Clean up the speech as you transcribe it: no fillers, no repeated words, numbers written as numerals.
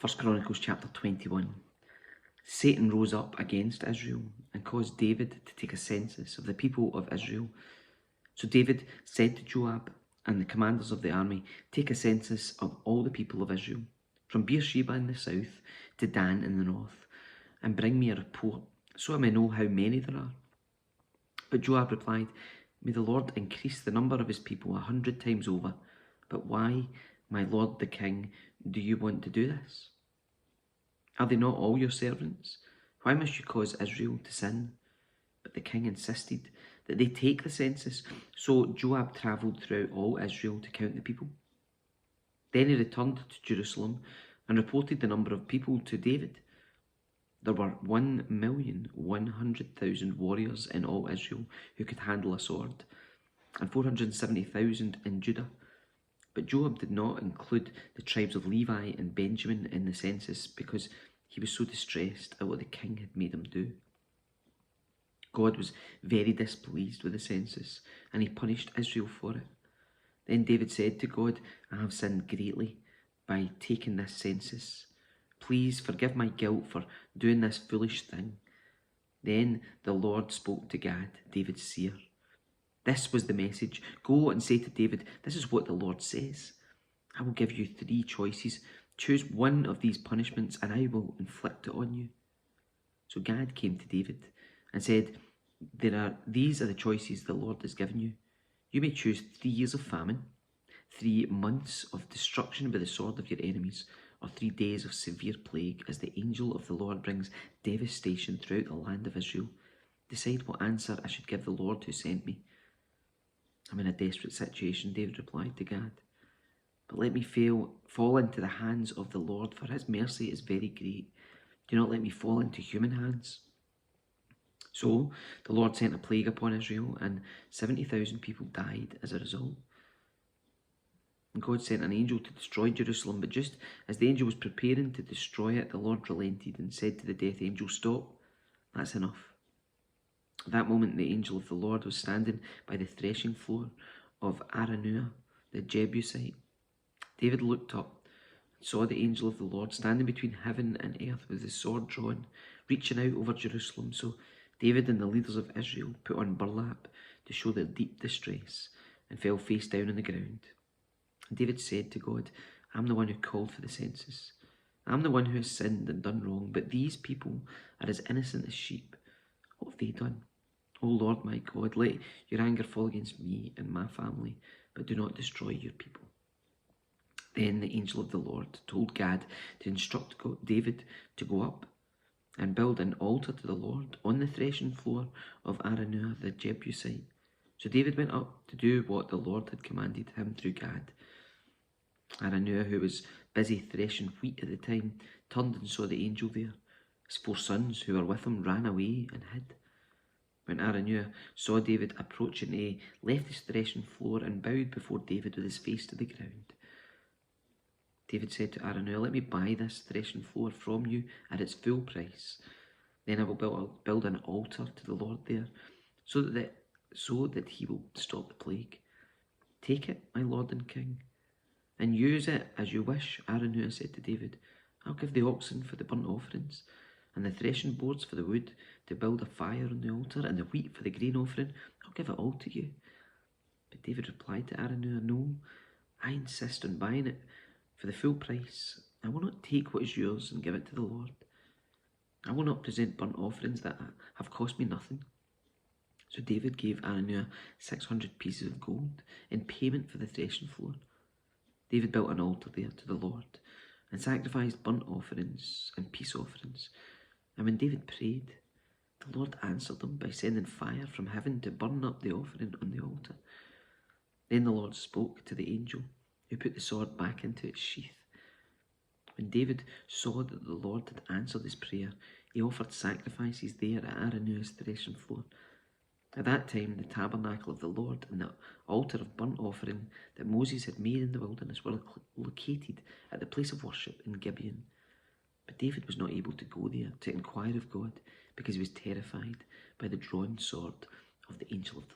1 Chronicles chapter 21. Satan rose up against Israel and caused David to take a census of the people of Israel. So David said to Joab and the commanders of the army, "Take a census of all the people of Israel, from Beersheba in the south to Dan in the north, and bring me a report, so I may know how many there are." But Joab replied, "May the Lord increase the number of his people 100 times over. But why, my lord the king, do you want to do this? Are they not all your servants? Why must you cause Israel to sin?" But the king insisted that they take the census, so Joab travelled throughout all Israel to count the people. Then he returned to Jerusalem and reported the number of people to David. There were 1,100,000 warriors in all Israel who could handle a sword, and 470,000 in Judah. But Joab did not include the tribes of Levi and Benjamin in the census because he was so distressed at what the king had made him do. God was very displeased with the census, and he punished Israel for it. Then David said to God, "I have sinned greatly by taking this census. Please forgive my guilt for doing this foolish thing." Then the Lord spoke to Gad, David's seer. This was the message: "Go and say to David, this is what the Lord says. I will give you 3 choices. Choose one of these punishments and I will inflict it on you." So Gad came to David and said, These are the choices the Lord has given you. You may choose 3 years of famine, 3 months of destruction by the sword of your enemies, or 3 days of severe plague as the angel of the Lord brings devastation throughout the land of Israel. Decide what answer I should give the Lord who sent me." "I'm in a desperate situation," David replied to Gad. "But let me fall into the hands of the Lord, for his mercy is very great. Do not let me fall into human hands." So the Lord sent a plague upon Israel, and 70,000 people died as a result. And God sent an angel to destroy Jerusalem, but just as the angel was preparing to destroy it, the Lord relented and said to the death angel, "Stop, that's enough." At that moment, the angel of the Lord was standing by the threshing floor of Araunah, the Jebusite. David looked up and saw the angel of the Lord standing between heaven and earth with his sword drawn, reaching out over Jerusalem. So David and the leaders of Israel put on burlap to show their deep distress and fell face down on the ground. And David said to God, "I'm the one who called for the census. I'm the one who has sinned and done wrong, but these people are as innocent as sheep. What have they done? O Lord my God, let your anger fall against me and my family, but do not destroy your people." Then the angel of the Lord told Gad to instruct David to go up and build an altar to the Lord on the threshing floor of Araunah the Jebusite. So David went up to do what the Lord had commanded him through Gad. Araunah, who was busy threshing wheat at the time, turned and saw the angel there. His 4 sons who were with him ran away and hid. When Araunah saw David approaching, he left his threshing floor and bowed before David with his face to the ground. David said to Araunah, "Let me buy this threshing floor from you at its full price. Then I will build an altar to the Lord there, so that he will stop the plague. Take it, my lord and king, and use it as you wish." Araunah said to David, "I'll give the oxen for the burnt offerings, and the threshing boards for the wood to build a fire on the altar, and the wheat for the grain offering. I'll give it all to you." But David replied to Araunah, "No, I insist on buying it for the full price. I will not take what is yours and give it to the Lord. I will not present burnt offerings that have cost me nothing." So David gave Araunah 600 pieces of gold in payment for the threshing floor. David built an altar there to the Lord and sacrificed burnt offerings and peace offerings. And when David prayed, the Lord answered him by sending fire from heaven to burn up the offering on the altar. Then the Lord spoke to the angel, who put the sword back into its sheath. When David saw that the Lord had answered his prayer, he offered sacrifices there at Araunah's threshing floor. At that time, the tabernacle of the Lord and the altar of burnt offering that Moses had made in the wilderness were located at the place of worship in Gibeon. But David was not able to go there to inquire of God because he was terrified by the drawn sword of the angel of the